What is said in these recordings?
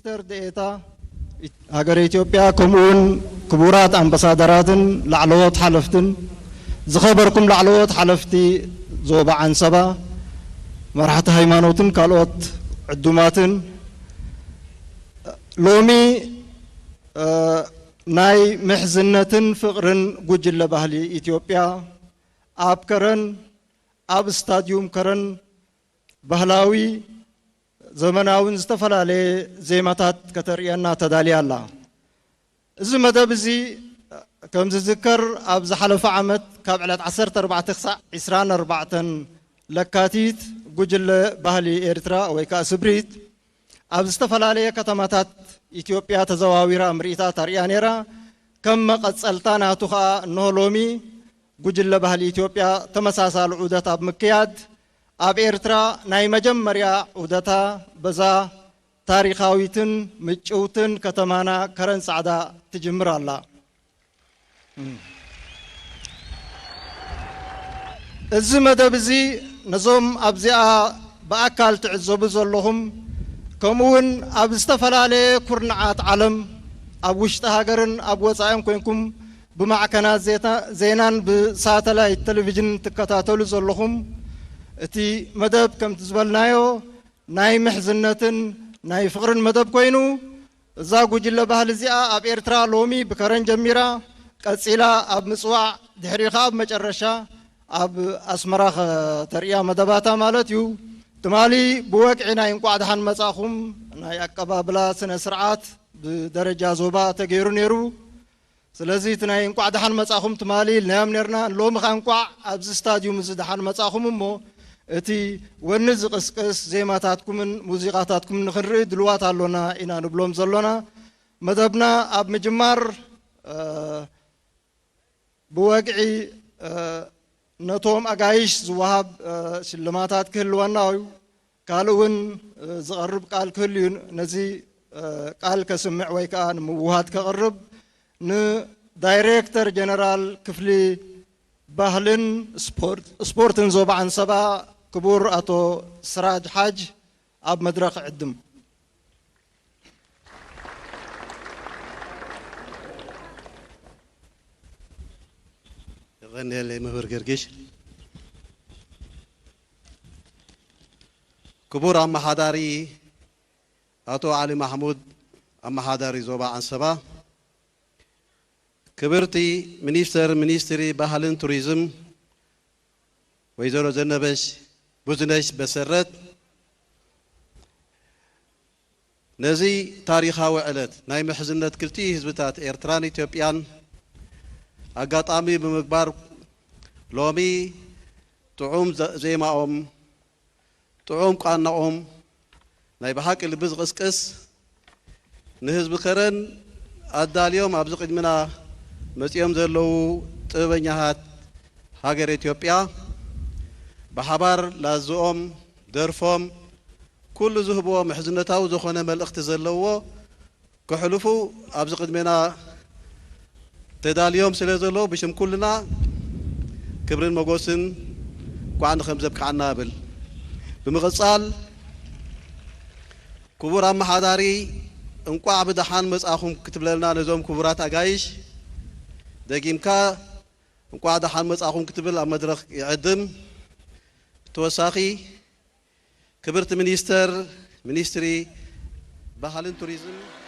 ሚኒስትር ዴኤታ ሃገር ኢትዮጵያ ከምኡውን ክቡራት ኣምባሳደራትን ላዕለዎት ሓለፍትን ዝኸበርኩም ላዕለዎት ሓለፍቲ ዞባ ዓንሰባ መራሕቲ ሃይማኖትን ካልኦት ዕዱማትን ሎሚ ናይ ምሕዝነትን ፍቕርን ጉጅለ ባህሊ ኢትዮጵያ ኣብ ከረን ኣብ ስታዲየም ከረን ባህላዊ ዘመናውን ዝተፈላለየ ዜማታት ከተርእየና ተዳልያ ኣላ እዚ መደብ እዚ ከም ዝዝከር ኣብ ዝሓለፈ ዓመት ካብ ዕለት 14 ክሳብ 24 ለካቲት ጉጅለ ባህሊ ኤርትራ ወይ ከዓ ስብሪት ኣብ ዝተፈላለየ ከተማታት ኢትዮጵያ ተዘዋዊራ ምርኢታት ኣርእያ ነይራ ከም መቐፀልታ ናቱ ከዓ እንሆ ሎሚ ጉጅለ ባህሊ ኢትዮጵያ ተመሳሳሊ ዑደት ኣብ ምክያድ ኣብ ኤርትራ ናይ መጀመርያ ዑደታ በዛ ታሪኻዊትን ምጭውትን ከተማና ከረን ጻዕዳ ትጅምር ኣላ እዚ መደብ እዚ ነዞም ኣብዚኣ ብኣካል ትዕዘቡ ዘለኹም ከምኡውን ኣብ ዝተፈላለየ ኩርናዓት ዓለም ኣብ ውሽጢ ሃገርን ኣብ ወፃኢን ኮይንኩም ብማዕከናት ዜናን ብሳተላይት ቴሌቪዥን ትከታተሉ ዘለኹም እቲ መደብ ከምቲ ዝበልናዮ ናይ ምሕዝነትን ናይ ፍቕርን መደብ ኮይኑ እዛ ጉጅለ ባህሊ እዚኣ ኣብ ኤርትራ ሎሚ ብከረን ጀሚራ ቀፂላ ኣብ ምጽዋዕ ድሕሪኻ ኣብ መጨረሻ ኣብ ኣስመራ ተርእያ መደባታ ማለት እዩ ትማሊ ብወቅዒ ናይ እንቋዕ ደሓን መጻኹም ናይ ኣቀባብላ ስነ ስርዓት ብደረጃ ዞባ ተገይሩ ነይሩ ስለዚ እቲ ናይ እንቋዕ ደሓን መጻኹም ትማሊ ኢልናዮም ነርና ሎሚ ኸ እንቋዕ ኣብዚ ስታዲየም እዚ ደሓን መጻኹም እሞ እቲ ወኒ ዝቕስቅስ ዜማታትኩምን ሙዚቃታትኩምን ንኽንርኢ ድልዋት ኣሎና ኢና ንብሎም ዘሎና መደብና ኣብ ምጅማር ብወግዒ ነቶም ኣጋይሽ ዝወሃብ ሽልማታት ክህልወና እዩ ካልእ እውን ዝቐርብ ቃል ክህል እዩ ነዚ ቃል ከስምዕ ወይ ከዓ ንምውሃድ ከቕርብ ንዳይሬክተር ጀነራል ክፍሊ ባህልን ስፖርትን ዞባ ዓንሰባ ክቡር ኣቶ ስራጅ ሓጅ ኣብ መድረኽ ዕድም غني لي مهور قرقش كبور أما حداري أتو علي محمود أما حداري زوبا عنسبا كبرتي منيستري بحالن توريزم ويزورو زنبش بوزنش بسرت نزي تاريخها وعلت ناي محزنة كلتي هزبتات إيرتران إثيوبيان أقاطامي بمقبار لومي تعوم زي ما تعوم قانا ناي بحاك اللي بزغسكس نهز بخرن أدى اليوم أبزق منا مسيوم زلو تبنيهات هاجر إثيوبيا بحبار لازوم درفهم كل زهبوا محزنتاو زخونه ملأخت زلوه كحلفو أبزق منا تدال يوم سلازلو بشم كلنا كبرين مقوسن قعنا خمسة بكعنا بل بمغصال كبور أما حداري انقع بدحان مساخم كتب لنا نزوم كبورات أجايش دقيمكا انقع دحان مساخم كتب لنا مدرخ يعدم توساخي كبرت منيستري بحالين توريزم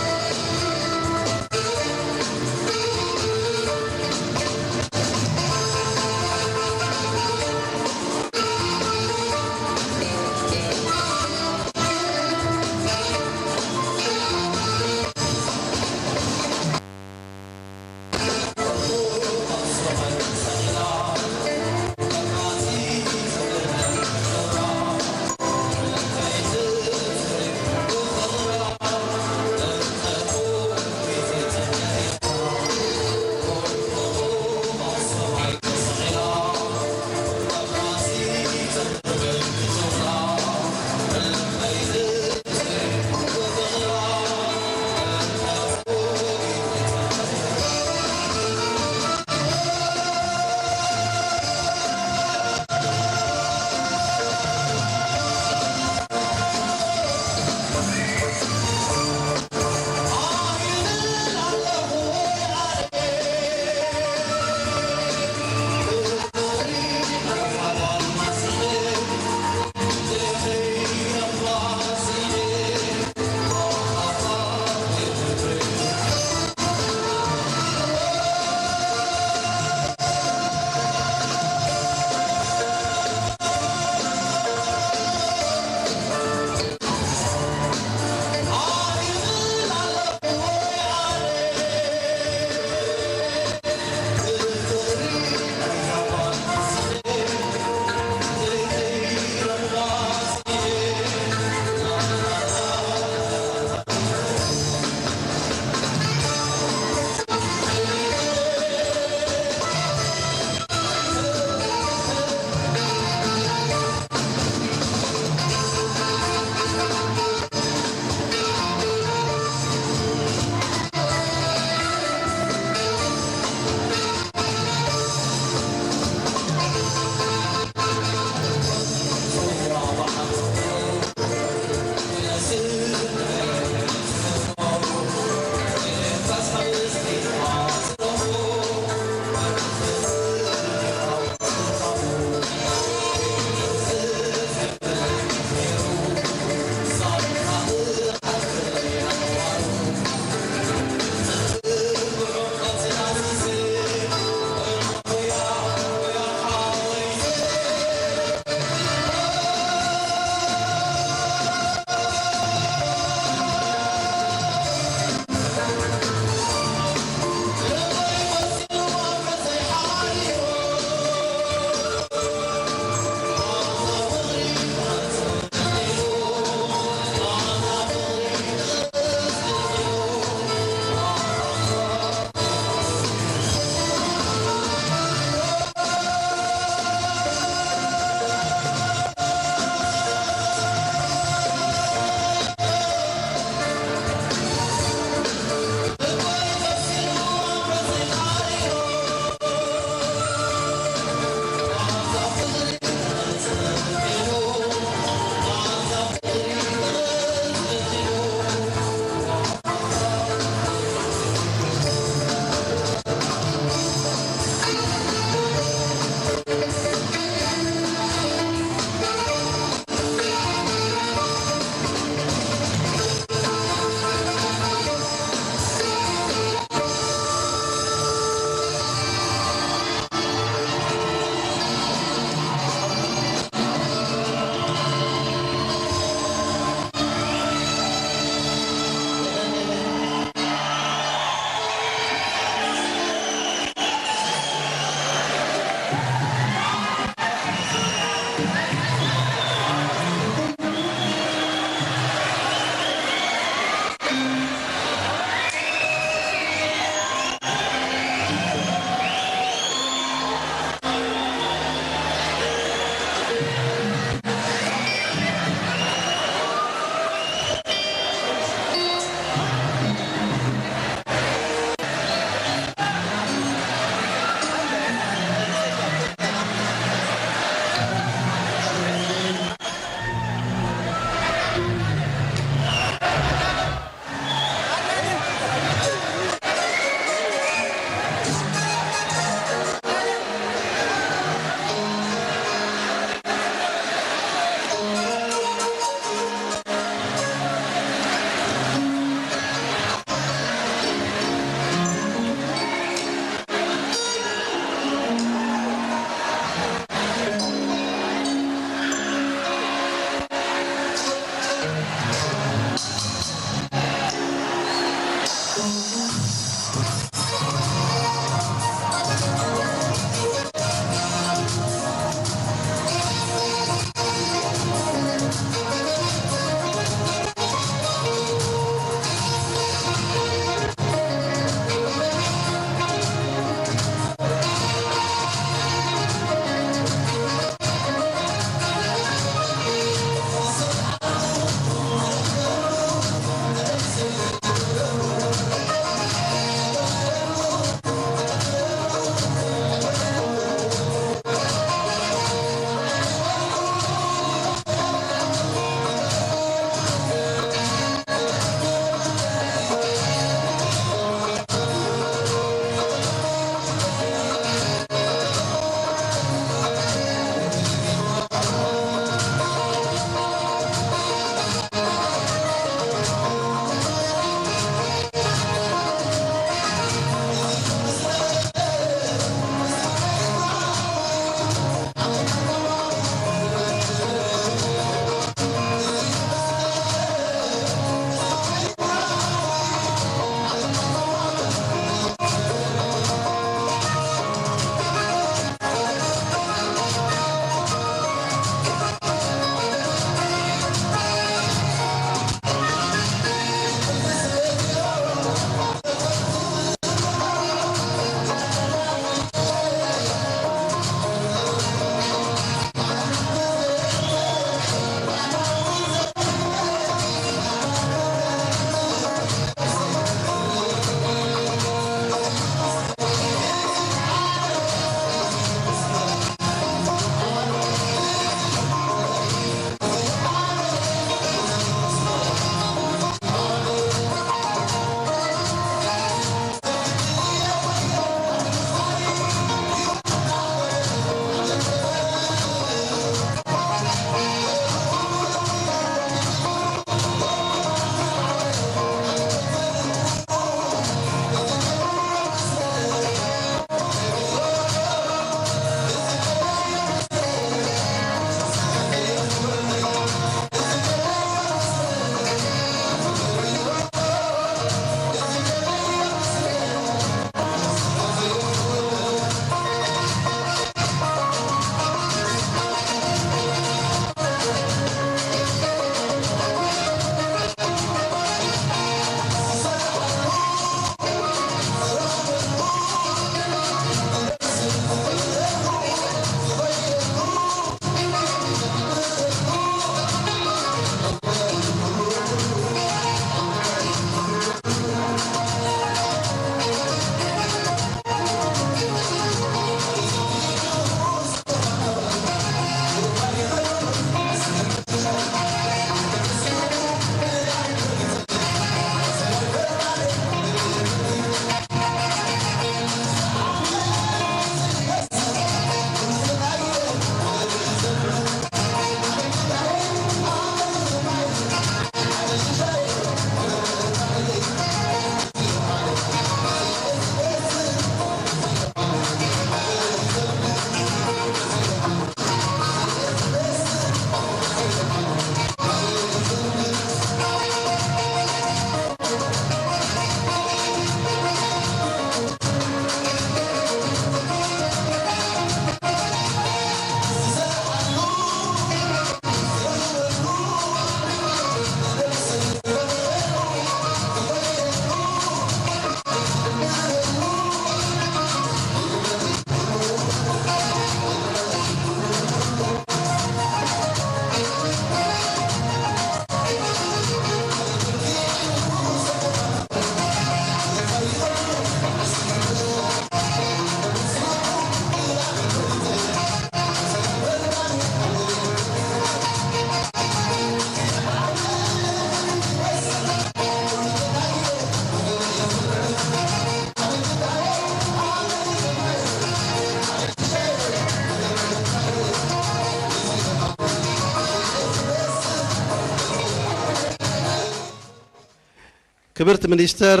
ክብርት ሚኒስትር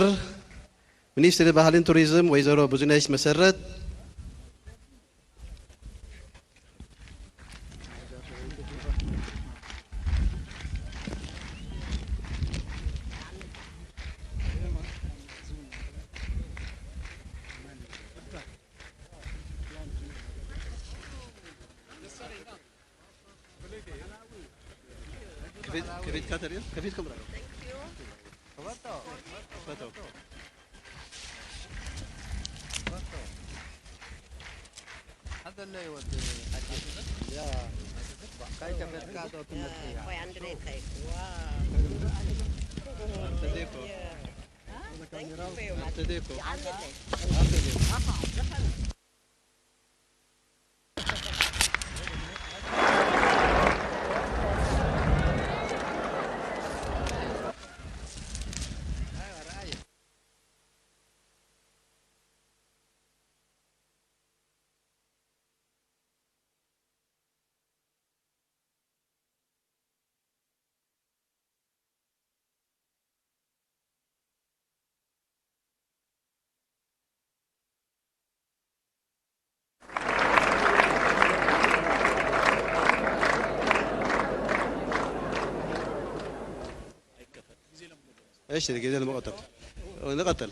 ባህልን ቱሪዝም ወይዘሮ ብዙነሽ መሰረት كفيت كاترين كفيت كم رأي فتو هذا اللي يودي يا كاي كفيت كاتو تمشي Poi andrei kai. تديكو Thank you very much. تديكو ايش اللي المقطع نقتل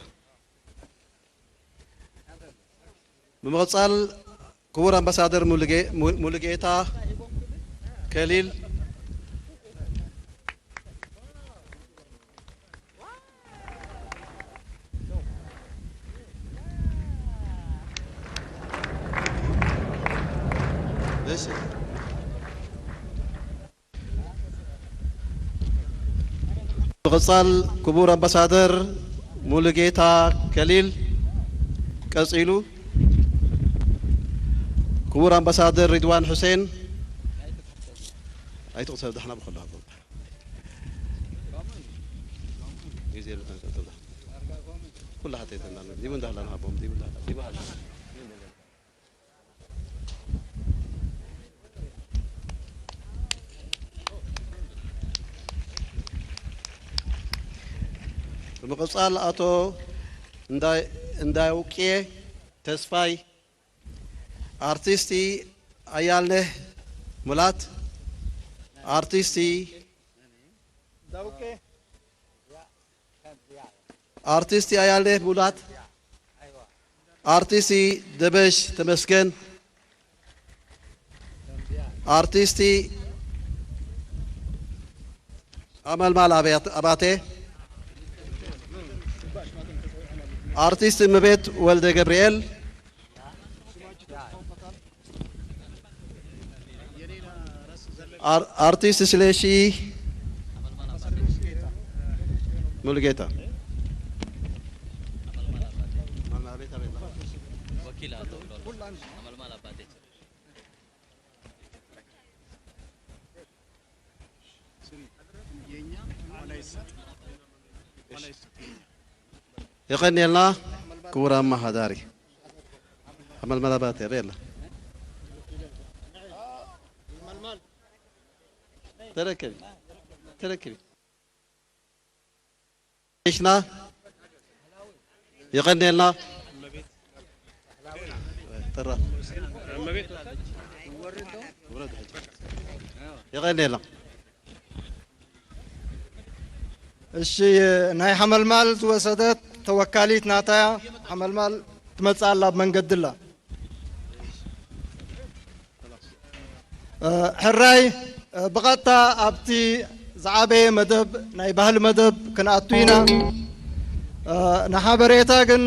بمقصال كبر امباسادر مولجيتا كليل ايش بمقصال كبر امباسادر مولجيتا كليل قصيلو كبر امباسادر رضوان حسين اي تقصد احنا بخلها كلها حطيتنا دي من دهلنا بوم دي من دي بحال بمقصال اتو እንዳውቄ ተስፋይ አርቲስቲ አያልነህ ሙላት አርቲስቲ አያልነህ ሙላት አርቲስቲ ደበሽ ተመስገን አርቲስቲ አመልማል አባቴ አርቲስት እመቤት ወልደ ገብርኤል አርቲስት ስለሺ ሙሉጌታ يغني لنا كورا ما هداري عمل ملابات يا بيلا تركبي ايشنا يغني لنا ترى يغني لنا الشي ناي حمل مال توسدت توكاليت ناتايا حمل مال تمص الله بمنقد الله حراي بقطع ابتي زعابي مدب ناي بهل مدب كناتوينا نحبريتا كن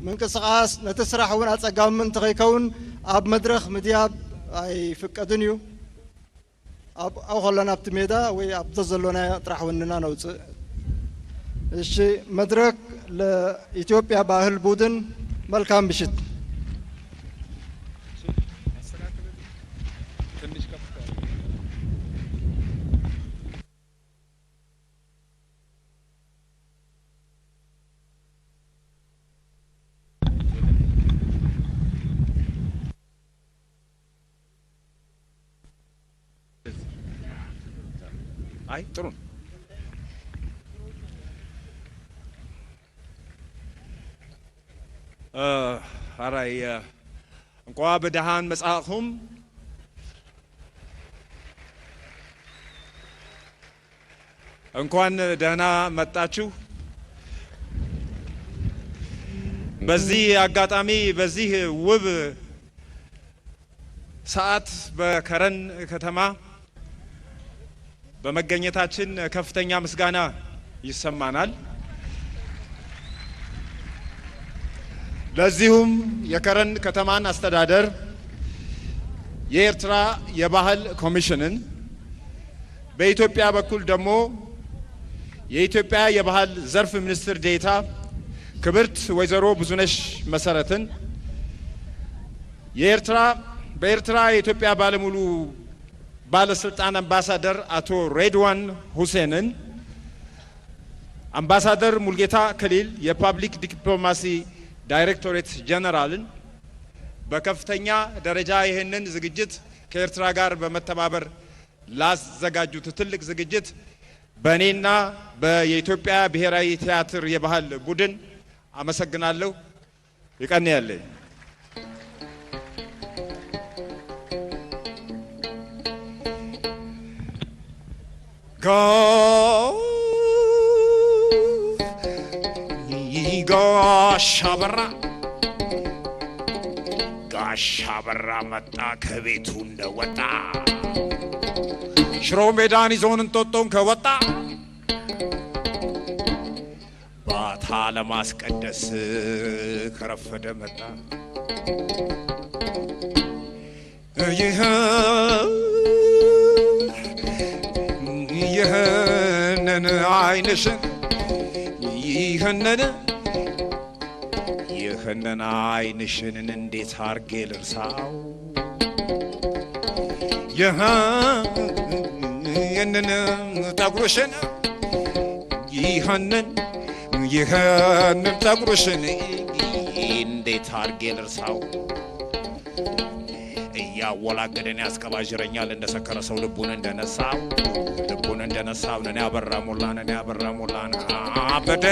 من قصاص نتسرح ون اصقام من تغيكون اب مدرخ مدياب اي فقدنيو او خلنا ابت ميدا وي اب تزلونا طرح وننا نوص እሺ መድረክ ለኢትዮጵያ ባህል ቡድን መልካም ምሽት አይ ጥሩ አራይ እንኳ በደሃን መጻእኹም እንኳን ደህና መጣችሁ። በዚህ አጋጣሚ በዚህ ውብ ሰዓት በከረን ከተማ በመገኘታችን ከፍተኛ ምስጋና ይሰማናል። ለዚሁም የከረን ከተማን አስተዳደር የኤርትራ የባህል ኮሚሽንን በኢትዮጵያ በኩል ደግሞ የኢትዮጵያ የባህል ዘርፍ ሚኒስትር ዴኤታ ክብርት ወይዘሮ ብዙነሽ መሰረትን በኤርትራ የኢትዮጵያ ባለሙሉ ባለስልጣን አምባሳደር አቶ ሬድዋን ሁሴንን፣ አምባሳደር ሙልጌታ ከሊል የፓብሊክ ዲፕሎማሲ ዳይሬክቶሬት ጀነራልን በከፍተኛ ደረጃ ይህንን ዝግጅት ከኤርትራ ጋር በመተባበር ላዘጋጁት ትልቅ ዝግጅት በእኔና በኢትዮጵያ ብሔራዊ ቲያትር የባህል ቡድን አመሰግናለሁ። ይቀን ያለ ጋሻ በራ መጣ ከቤቱ እንደወጣ ሽሮ ሜዳን ይዞን እንጦጦን ከወጣ ባታ ለማስቀደስ ከረፈደ መጣ። ይህንን አይንሽን ይህንን አይንሽን እንዴት አርጌ ልርሳው? ይህንን ጠጉርሽን ይህንን ጠጉርሽን እንዴት አርጌ ልርሳው? እያወላገደን ያስቀባዥረኛል እንደሰከረ ሰው ልቡን እንደነሳው ነን ያበራ ሞላን አበደ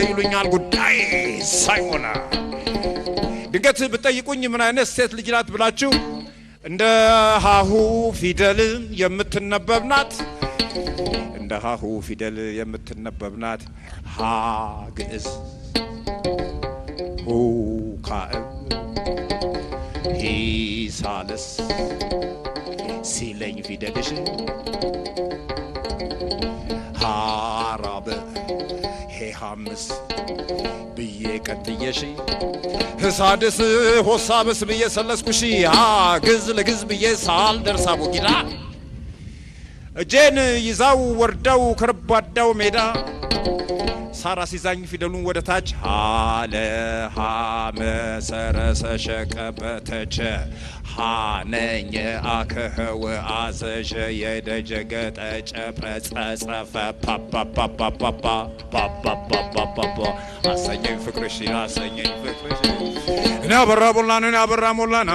ይሉኛል ጉዳይ ሳይሞላ። ድንገት ብትጠይቁኝ ምን አይነት ሴት ልጅ ናት ብላችሁ እንደ ሃሁ ፊደል የምትነበብ ናት። እንደ ሃሁ ፊደል የምትነበብ ናት። ሀ ግዕዝ፣ ሁ ካዕብ፣ ሂ ሳልስ ሲለኝ ፊደልሽ ሀ ራብዕ ሄ ሐምስ ብዬ ቀጥየሽ ህሳድስ ሆሳብስ ብዬ ሰለስኩሽ ግዝ ለግዝ ብዬ ሳልደርስ አቦጊዳ እጄን ይዛው ወርደው ከረባዳው ሜዳ ሳራ ሲዛኝ ፊደሉን ወደ ታች ሃለ መሰረሰ ሸቀበተቸ ሃነኝ አከኸወ አዘዠ የደጀ ገጠጨ ጸጸፈ ፓፓፓፓፓፓፓፓፓፓ አሰኘኝ ፍቅርሽ እኔ አበራ ሞላን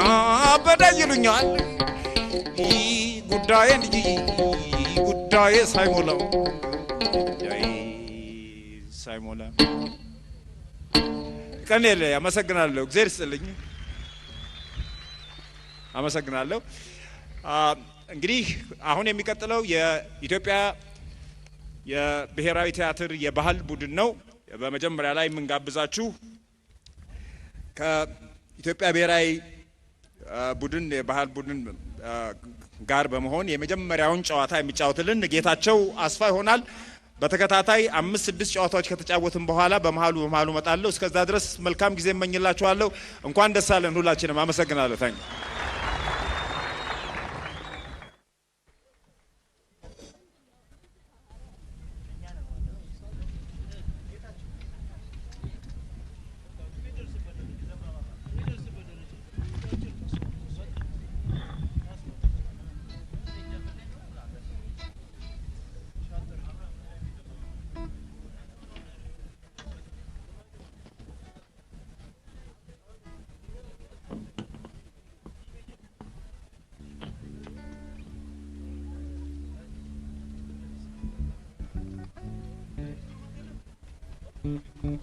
አበደ ይሉኛል ጉዳዬ ሳይሞላ ቀኔል አመሰግናለሁ። እግዚአብሔር ይስጥልኝ። አመሰግናለሁ። እንግዲህ አሁን የሚቀጥለው የኢትዮጵያ የብሔራዊ ቲያትር የባህል ቡድን ነው። በመጀመሪያ ላይ የምንጋብዛችሁ ከኢትዮጵያ ብሔራዊ ቡድን የባህል ቡድን ጋር በመሆን የመጀመሪያውን ጨዋታ የሚጫወትልን ጌታቸው አስፋ ይሆናል። በተከታታይ 5-6 ጨዋታዎች ከተጫወትን በኋላ በመሃሉ መጣለሁ። እስከዛ ድረስ መልካም ጊዜ እመኝላችኋለሁ። እንኳን ደስ አለን ሁላችንም። አመሰግናለሁ። ታንክ you.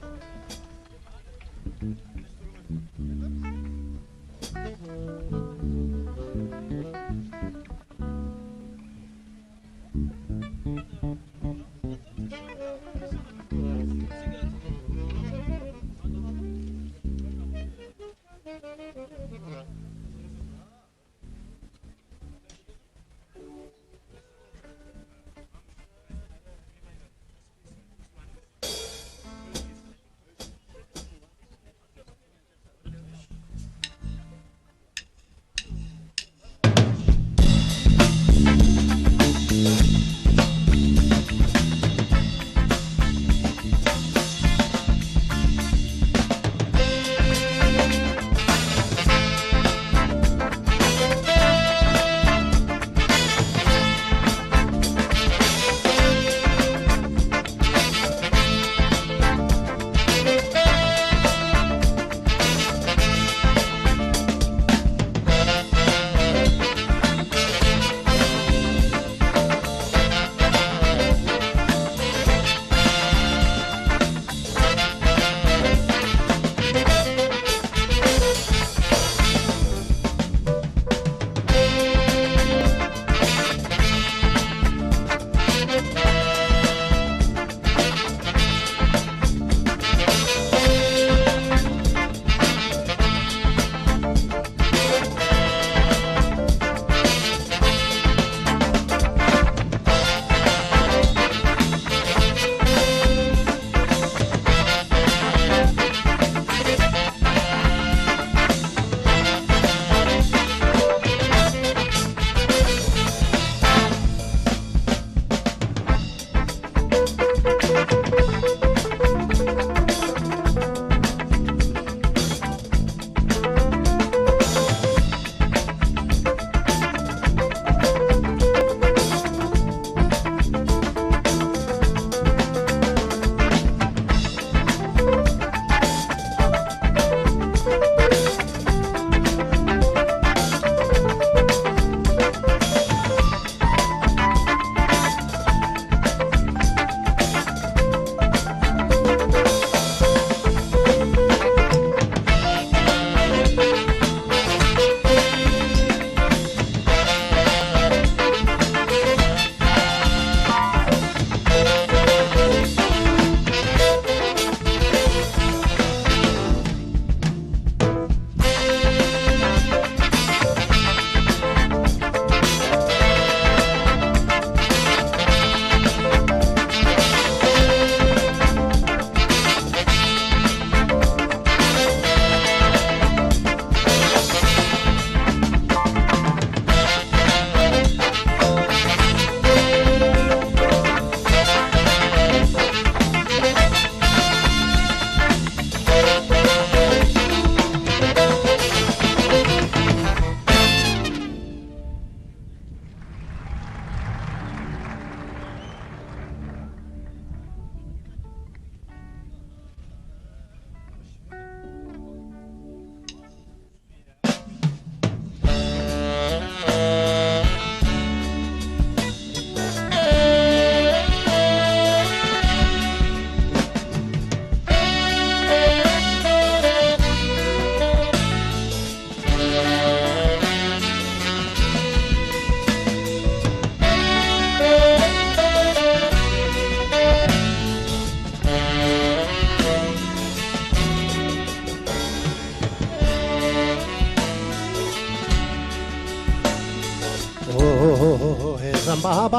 ዘንባባ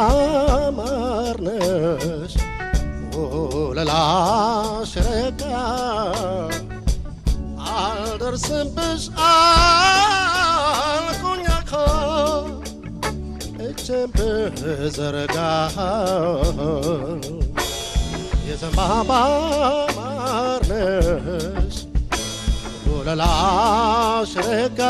ማርነሽ ወለላሽ ረጋ አልደርስብሽ አልኩኝ እኮ እጄን ብዘረጋ የዘንባባ ማርነሽ ወለላሽ ረጋ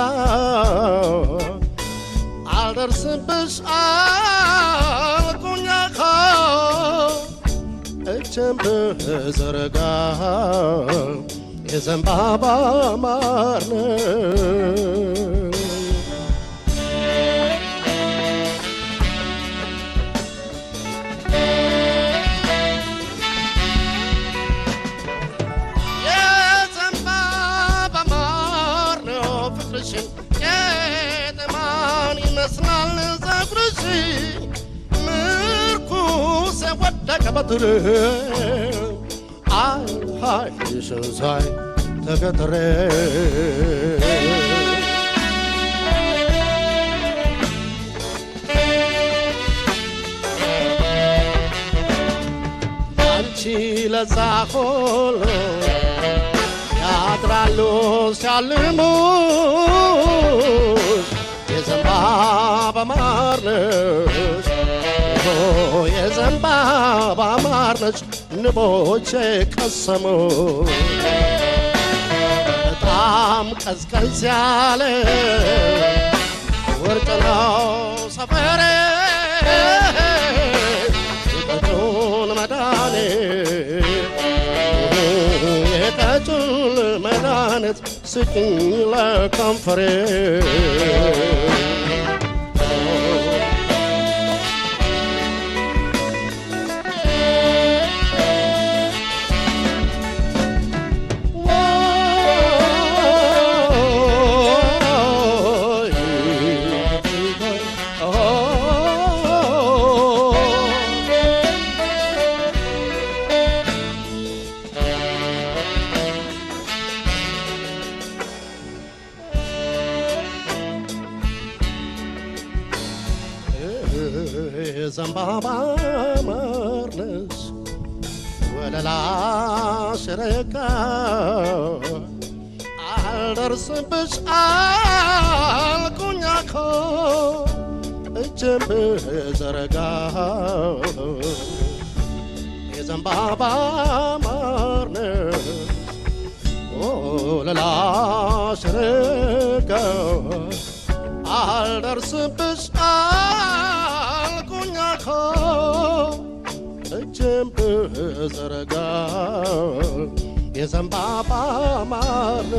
አልደርስብሽ አልኩኝ እኮ እጄን ብዘረጋ የዘንባባ ማር ነሽ የዘንባባ ማር ለቀበትር አይሽን ሳይ ተገትሬ አንቺ ለዛ ሁሉ ያድራሉ ሲያልሙሽ የዘንባባ ማር ነሽ የዘንባባ ማር ነሽ ንቦቼ ቀሰሙ በጣም ቀዝቀዝ ያለ ወርቅ ነው ሰፈሬ የቀጩን መድኃኒት ስጭኝ ለከንፈሬ ዘንባባ ማር ነሽ ወለላሽ ረጋ አልደርስብሽ አልኩኝ እኮ እጄን ብዘረጋ የዘንባባ ማር ነሽ ወለላሽ ረጋ አልደርስብሽ እጄን ብዘረጋ የዘንባባ ማር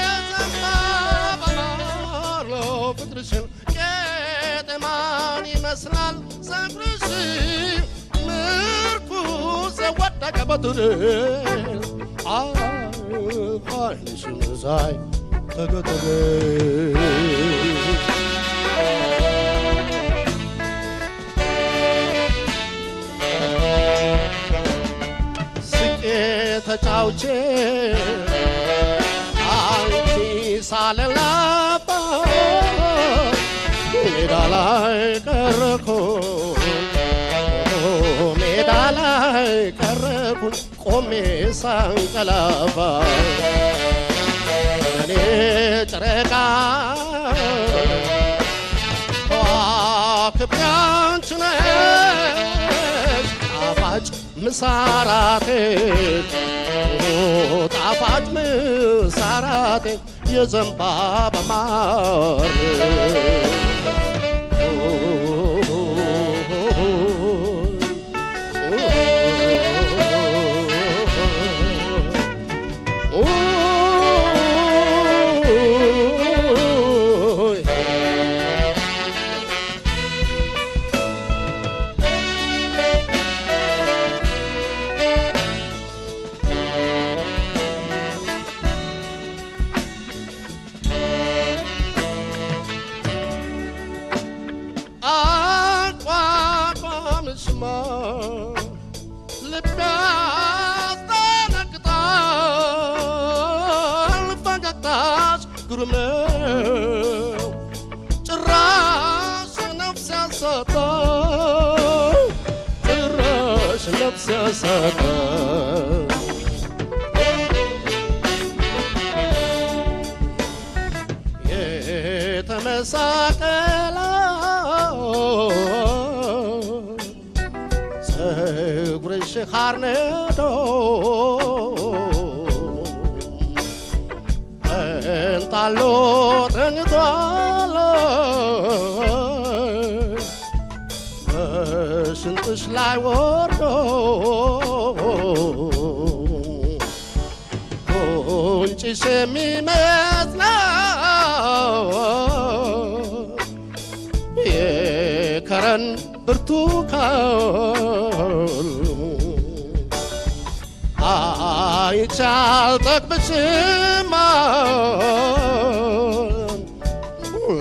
የዘንባባ ማር ነው ፍቅርሽን ቄጤማን ይመስላል ፀጉርሽ ምርኩዝ የወደቀበት ዓይንሽን ሳይ ተገተረ ስቄ ተጫውቼ አንቺ ሳልላባ ሜዳ ላይ ቀረኩ ሜዳ ላይ ቀረኩኝ ቆሜ ሳንቀላፋ እኔ ጨረቃ ከዋክብት ያንቺ ነሽ ጣፋጭ ምሳራቴ ጣፋጭ ምሳራቴ የዘንባባ ማር ግሩም ነው ጭራሽ ነፍስ ያሳጣል ጭራሽ ነፍስ ያሳጣል የተመሳቀለው ፀጉርሽ ኻርነዶ እንጣሎ ተኝቷል በሽንጥሽ ላይ ወርዶ ጉንጭሽ የሚመስለው የከረን ብርቱካን አይቻል ብትሰማን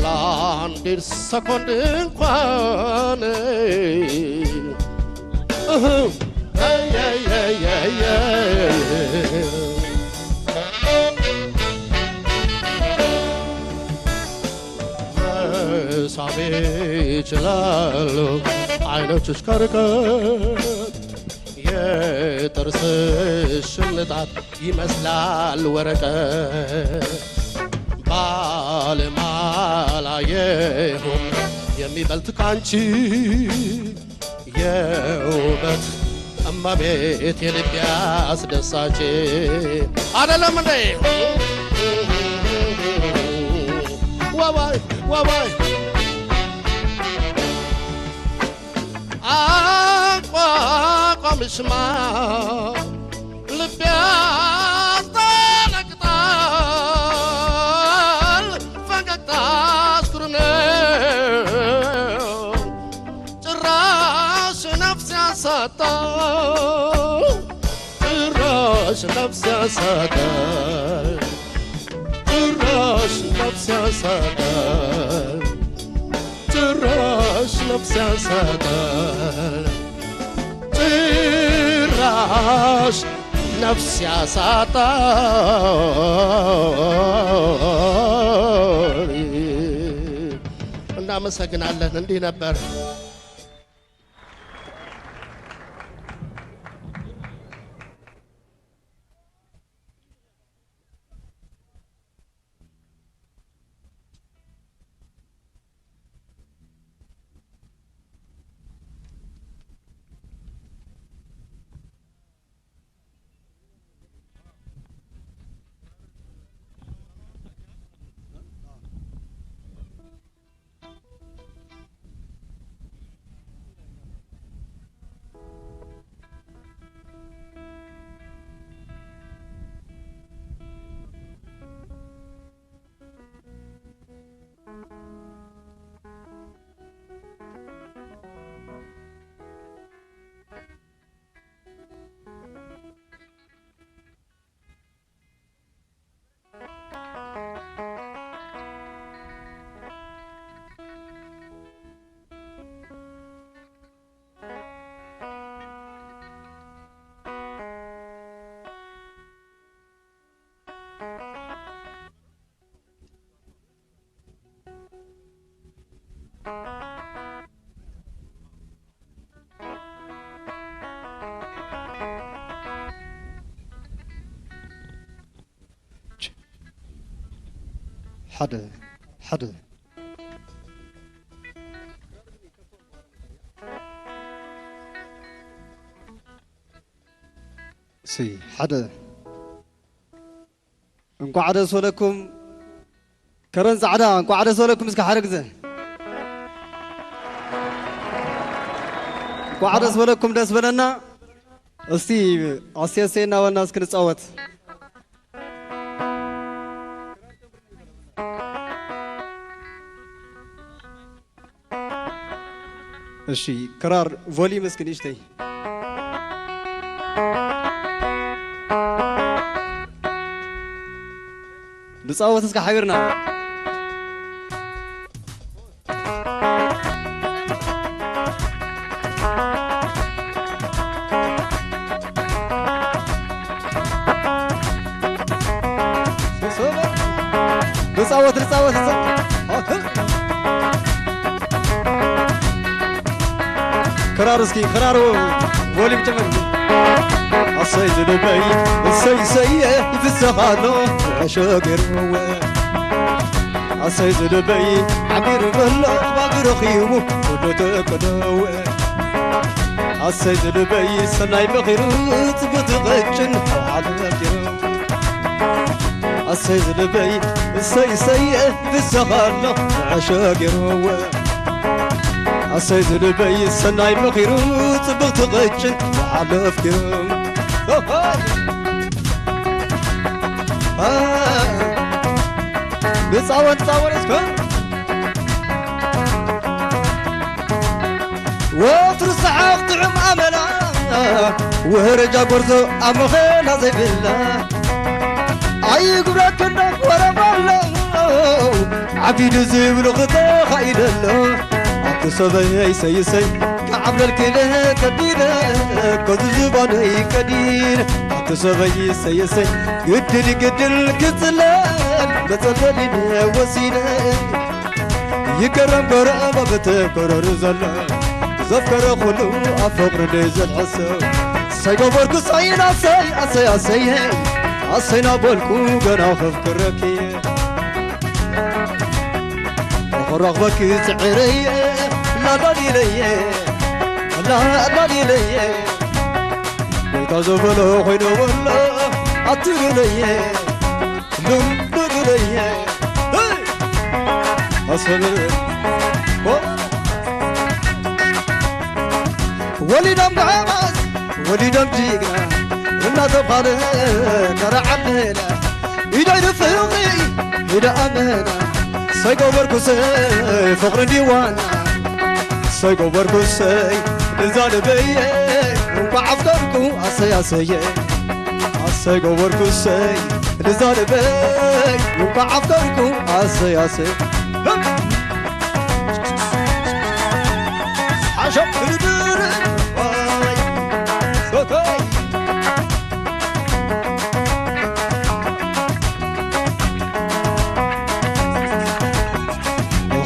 ለአንዲት ሰኮንድ እንኳን መሳቤ ይችላሉ አይኖችሽ ከርቀት የጥርስሽ ንጣት ይመስላል ወረቀት ባለማላየሁም የሚበልጥ ካንቺ የውበት እመቤት የልቤ አስደሳች አይደለም እንዴ ዋዋይ ዋዋይ አቋቋምሽማ ልቤ ያስደነግጣል ፈገግታሽ ኩሩ ነው ጭራሽ ነፍስ ያሳጣል ጭራሽ ነፍስ ያሳጣል ጭራሽ ነፍስ ያሳጣል ጭራሽ ነፍስ ያሳጣል ጭራሽ ነፍስ ያሳጣል። እናመሰግናለን። እንዲህ ነበር። حدا سي حدا انكو عدا سولكم كرن زعدا انكو عدا سولكم اسك حرق زين انكو عدا سولكم داس بلنا استي اسياسينا والناس كنتصاوت እሺ ክራር ቮሊዩም እስኪ ንሽተይ ንጻወት እስከ ሓቢርና ንጻወት كرار اسكي كرار فوليوم تمام الصيد دبي السي في السخانو عشاقر الصيد دبي عبير بلا باقر خيمو ودتكدو الصيد دبي سناي بخير تبتغجن على الجرو الصيد دبي السي في السخانو عشاقر السيد البي السناي بخيرو تبغت غجن وعلف كرم بتصور اسكن وترسعق طعم املا وهرجا قرزو امخينا زي بالله أي قبرك النك ورا بالله عبيد زبل غطا خايد الله عبد صبي سي كعبد الكله كدينا كذ زباني كدين عبد صبي سي قدل كتلان بتطلين وسيله يكرم قرابة بتكرر زلا زفكر خلو أفقر نزل حسو سيقبركو سينا سي أسينا بالكو قنا خفكركي رغبك تعري لا لي لا لي بيتازبلو خينو ولا أطير لي لون لي أصبر ولدم بعمس ولدم جيقنا إنا تبقى كرع الليلة إذا يفهمي إذا أمانا سيقو بركوسي فقر ديوانا سيقو بركوسي نزال بيه وبعفكركو أسي سيقو بركوسي نزال بيه وبعفكركو أسي عشق الدر واي صوتي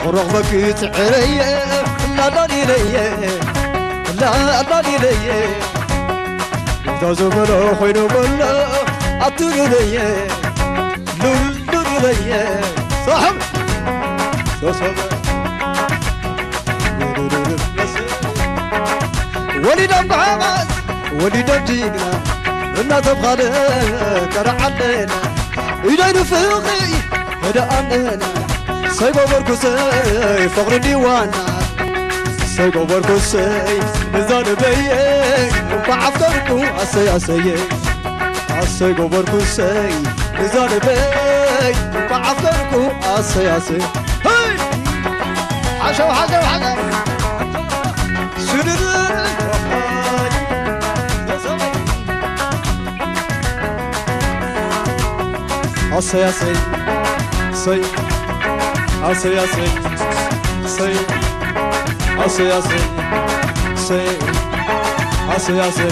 رغبك تعري لا لي تزمر خير ولا أطير لي لول لي صاحب ولدم بعمس ولدم جينا إنا تبغى كرع الليلة إذا نفقي إذا أمنا سيقو بركوسي فقر ديوانا سيقو بركوسي نزال بيه وبعفكركو أسي سيقو بركوسي نزال بيه وبعفكركو أسي هاي حشو أسي سي أسي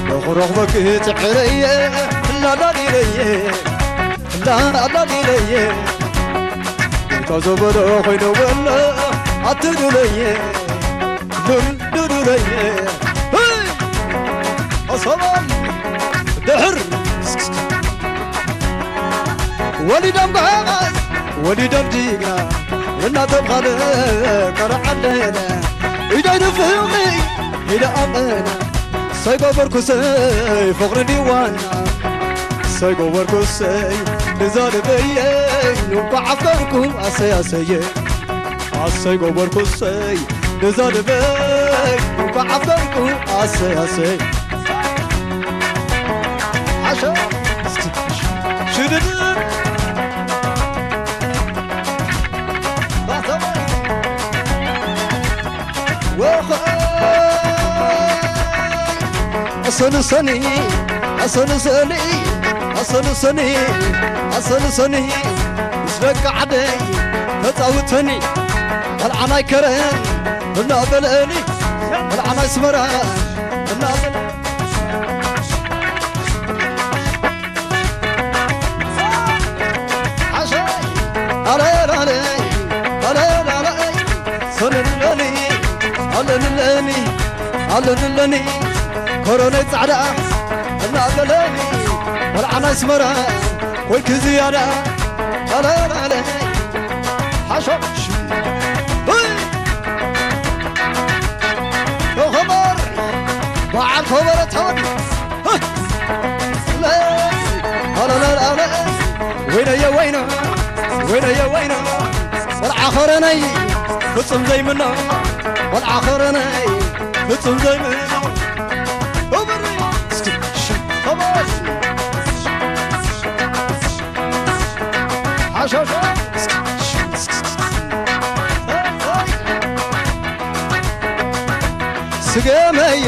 رغبك تعري لا لي تزبر خير ولا أطير لي لول لي أصلا دهر ولدم بعمس ولدم جيقنا إنا تبغى كرع الليلة إذا نفهمي إذا أمنا سيقو بركوسي فقر ديوانا سيقو بركوسي نزال بيه وبعفكركو أسي سيقو بركوسي نزال بيه وبعفكركو أسي عشان شدد أصل زبق عدي فتاوتني العناي كرين النابلاني العناي سمرا النابل عشاي علي علني كورونا تعالى النابلاني والعناي سمرا ويك زيادة علي حشو لو خبر وعن خبر تهون لا وين يا والآخرني بتصم زي منه والآخرني بتصم زي منه خبر عشان سقمي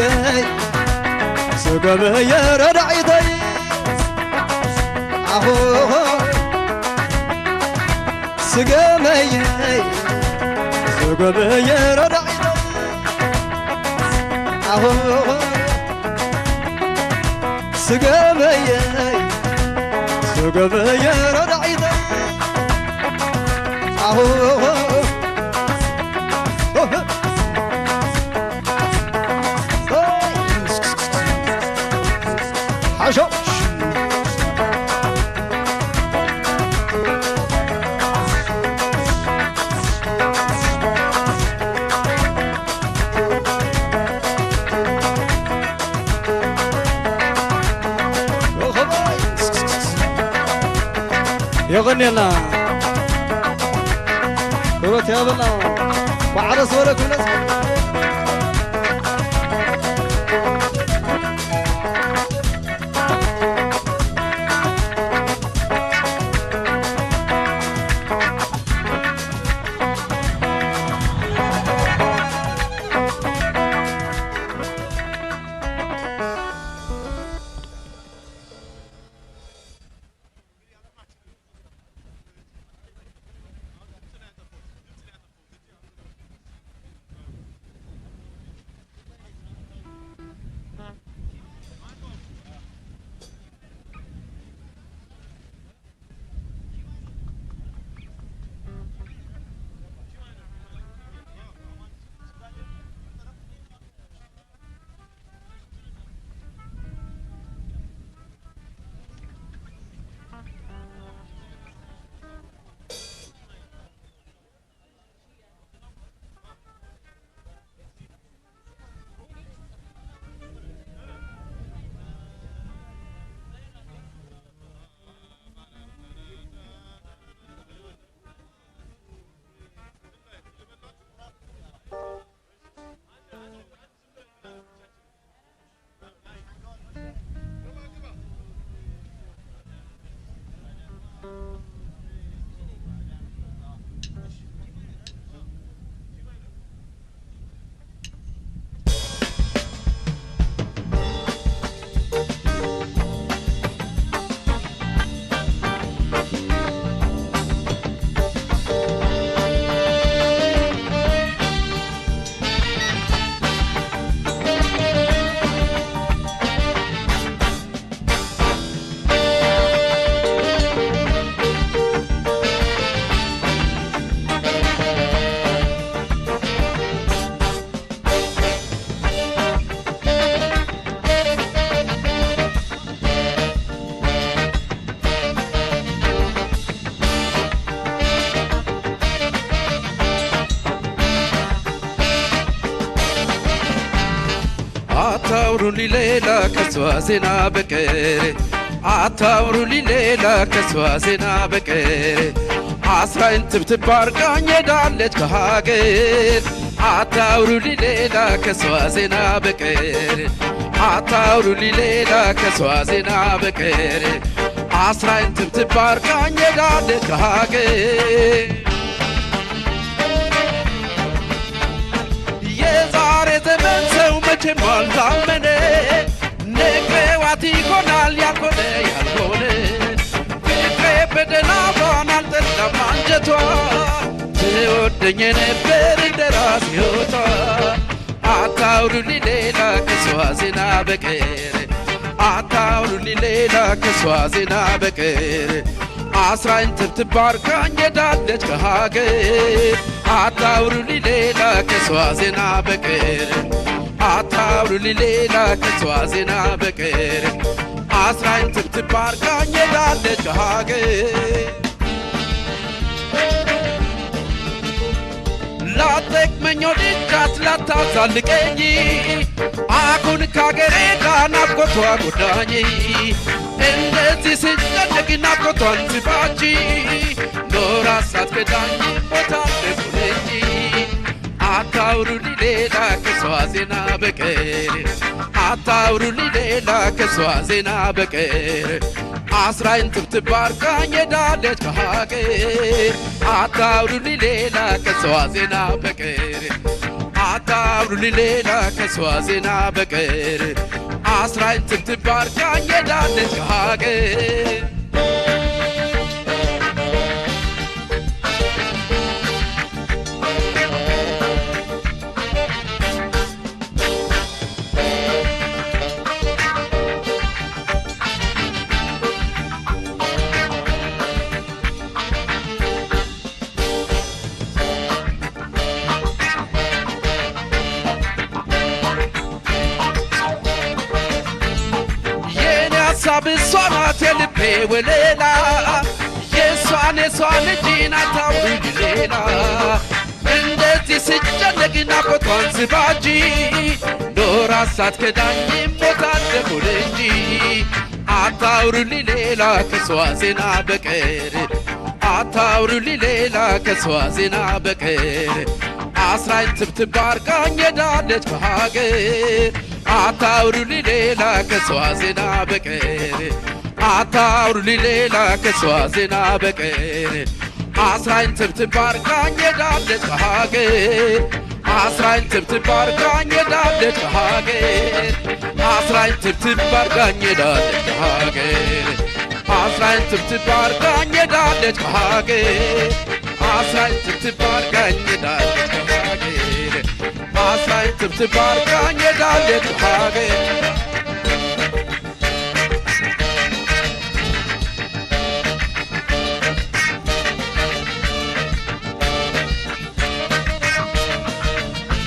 ردعي ضي አሁ ስገመየ ስገመየ ረዳዒ አሁ ስገመየ ስገመየ ረዳዒ አሁ عشو يغني لنا كروت يا بنا وعرس ولا كل አታውሩልኝ ሌላ ከሷ ዜና በቀር አታውሩልኝ ሌላ ከሷ ዜና በቀር አስራኝ ትብትብ አርጋኝ ሄዳለች ከሀገር አታውሩልኝ ሌላ ከሷ ዜና በቀር አታውሩልኝ ሌላ ከሷ ዜና በቀር አስራኝ ትብትብ አርጋኝ ሄዳለች ከሀገር የዛሬ ዘመን ሰው መቼም አልታመነ ነግሬዋት ይሆናል ያልሆነ ያልሆነ ፍቅሬ በደላቷን አልጠላም አንጀቷ ትወደኝ ነበር እንደራስ ሕይወቷ አታውሩልኝ ሌላ ከሷ ዜና በቀር አታውሩልኝ ሌላ ከሷ ዜና በቀር አስራኝ ትብትብ አርጋኝ ሄዳለች ከሀገር አታውሩልኝ ሌላ ከሷ ዜና በቀር አታውሩልኝ ሌላ ከሷ ዜና በቀር አስራኝ ትብትብ አርጋኝ ሄዳለች ከሀገር ላጠቅመኝ ወድጃት ላታዛልቀኝ አሁን ካገሬ ጋር ናፍቆቷ ጎዳኝ እንደዚህ ስጨነቅ ናፍቆቷን ትባጂ ኖራ ሳትከዳኝ ሞታ ደጉነኝ አታውሩልኝ ሌላ ከሷ ዜና በቀር አታውሩልኝ ሌላ ከሷ ዜና በቀር አስራኝ ትብትብ አርጋኝ ሄዳለች ከሀገር አታውሩልኝ ሌላ ከሷ ዜና በቀር አታውሩልኝ ሌላ ከሷ ዜና በቀር አስራኝ ትብትብ አርጋኝ ሄዳለች ከሀገር ሀሳብ እሷ ናት የልቤ ወለላ የሷን እንጂ ናታውሪ ሌላ እንደዚህ ስጨነቅ ናፍቆቷን ስባጂ ኖራ ሳትከዳኝ ሞታለሁል እንጂ አታውሩልኝ ሌላ ከሷ ዜና በቀር አታውሩልኝ ሌላ ከሷ ዜና በቀር አስራኝ ትብትብ አርጋኝ ሄዳለች በሀገር አታውሩልኝ ሌላ ከሷ ዜና በቀር አታውሩልኝ ሌላ ከሷ ዜና በቀር አስራኝ ትብትብ አርጋኝ ሄዳለች በሀገር አስራኝ ትብትብ አርጋኝ ሄዳለች በሀገር አስራኝ ትብትብ አርጋኝ ሄዳለች በሀገር አስራኝ ትብትብ አርጋኝ ሄዳለች በሀገር አስራኝ ትብትብ አርጋኝ ሄዳለች በሀገር አስራኝ ትብትብ አርጋኝ ሄዳለች በሀገር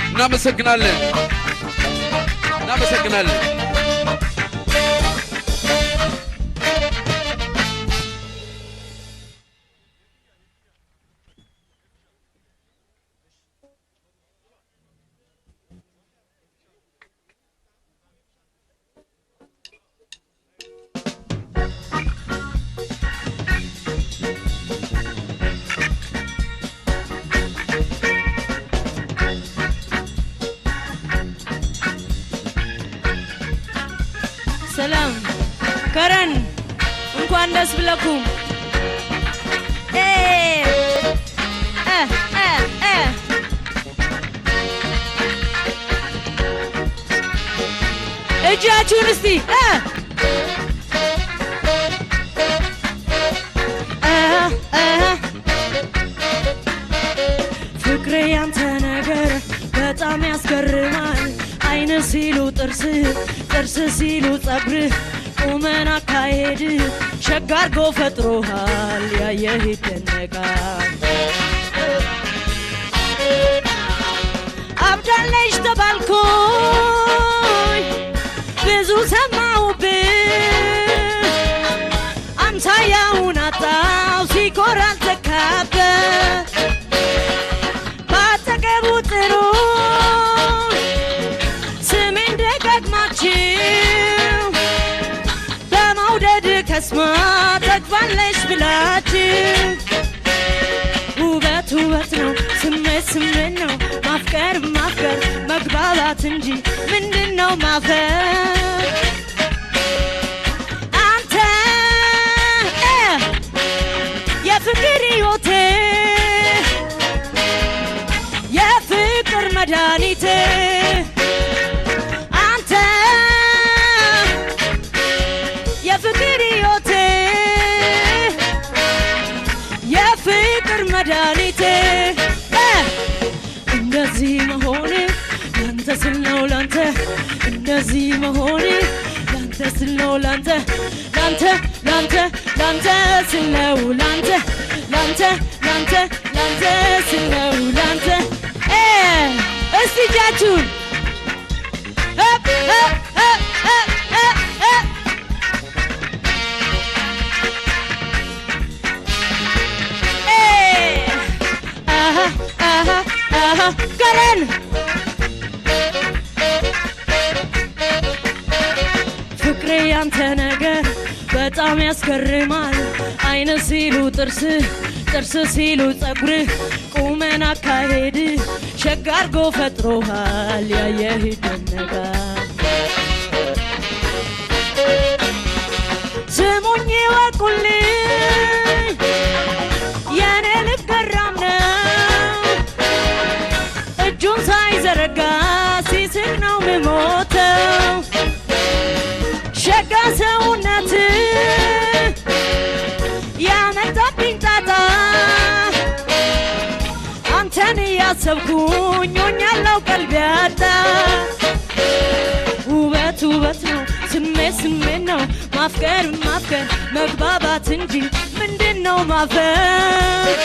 እናመሰግናለን እናመሰግናለን ሰላም ከረን እንኳን ደስ ብለኩም እጃችሁን እስቲ ፍቅሬ ያንተ ነገር በጣም ያስገርማል አይነ ሲሉ ጥርስ ሲሉ ጸጉር ቁመና አካሄድ ሸጋ አርጎ ፈጥሮሃል ያየህ ይደነቃል አብዳለሽ ተባልኩኝ ብዙ ሰማሁብህ አምሳያውን አጣው ሲኮራ አልተካበት ባጠገቡ ጥሩ ስሜን ደጋግማችሁ በመውደድ ከስማ ተግባለሽ ብላችሁ ውበት ውበት ነው ስሜት ስሜት ነው ማፍቀር ማፍቀር መግባባት እንጂ ምንድነው ማፈር አንተ የፍቅር ሕይወቴ የፍቅር መድኃኒቴ አንተ የፍቅር ሕይወቴ የፍቅር መድኃኒቴ እንደዚህ መሆን ላንተ ስል ነው ላንተ እንደዚህ መሆን ላንተ ስል ነው ላንተ ላንተ ላንተ ላንተ ስል ነው ላንተ ላንተ ላንተ ላንተ ስል ነው ላንተ እስቲ እጃችሁን ከረን ፍቅሬ ያንተ ነገር በጣም ያስገርማል አይነ ሲሉ ጥርስ ሲሉ ጸጉር ቁመና አካሄድ ሸጋ አርጎ ፈጥሮሃል ያየህ ይደነቃል ስሙኝ ወቁልኝ የኔ ልብ ገራም ነው እጁን ሳይዘረጋ ሲስቅ ነው ምሞተው ሸጋ ሰውነት ያመጣብኝ ጣጣ አንተን እያሰብኩኝ ሆኛለሁ ቀልቤ ያጣ ውበት ውበት ነው ስሜት ስሜት ነው ማፍቀር ማፍቀር መግባባት እንጂ ምንድነው ማፈር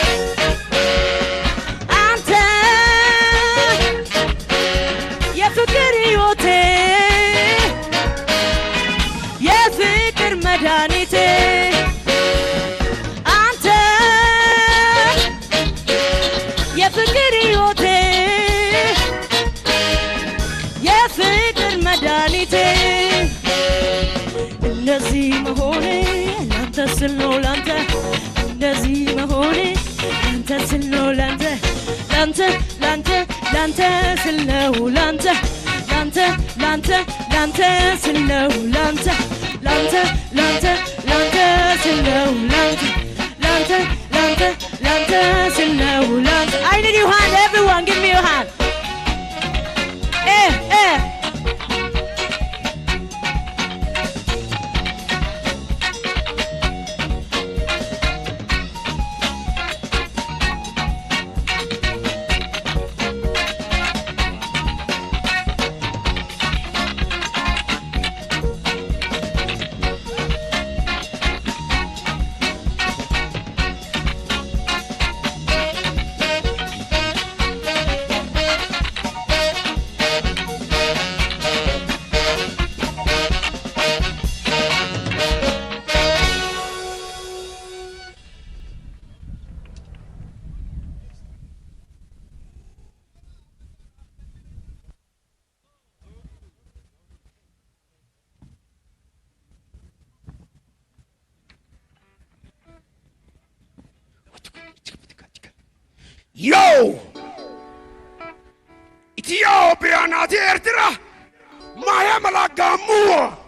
አንተ የፍቅር ሕይወቴ የፍቅር ላንተ እንደዚህ መሆኔ ላንተ ስል ነው ላንተ ላንተ ላንተ ላንተ ስል ነው ላንተ ላንተ ላንተ ላንተ ስል ነው ላንተ ላንተ ላንተ ላንተ ስል ነው ላንተ ላንተ ላንተ ላንተ ስል ነው ላንተ I need your hand everyone give me your hand Yo! Ethiopia not Eritrea. Mayamala Gamua.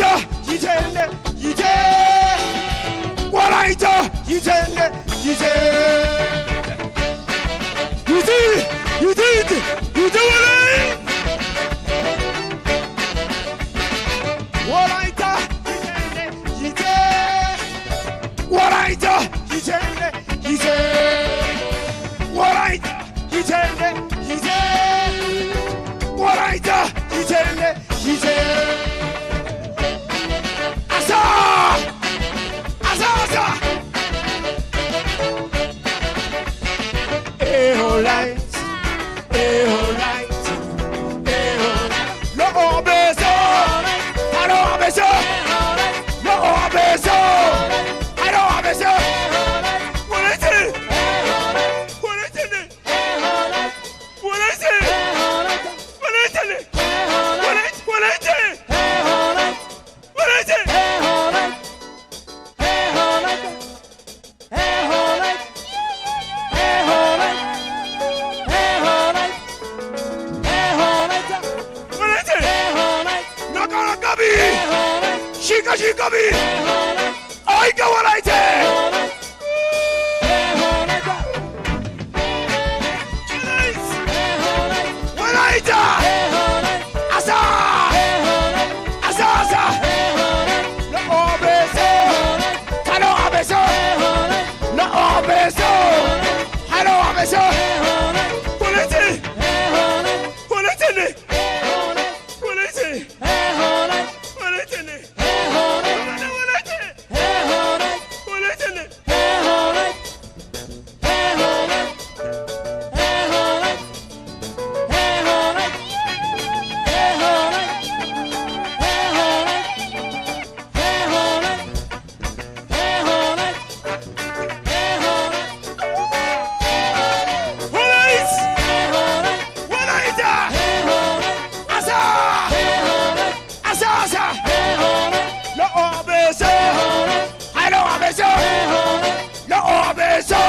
Walaita, Yitene, Yite. Walaita, Yitene, Yite. You did, Walai. Walaita, Yite. Walaita, Yitene, Yite. Walaita, Yitene, Yite. Walaita, Yitene, Yite. Asa! Asa, asa! Eholite, Eholite, Eholite. Lo obeso, alo obeso, lo obeso, alo obeso. What is it? What is it? What is it? What is it? What is it? What is it? Shika shika bi, ay ka walaite. Walaita, asa, asa asa. Lo obeso, kalo obeso, lo obeso, kalo obeso. Walaite, walaite, walaite. Lo obeso,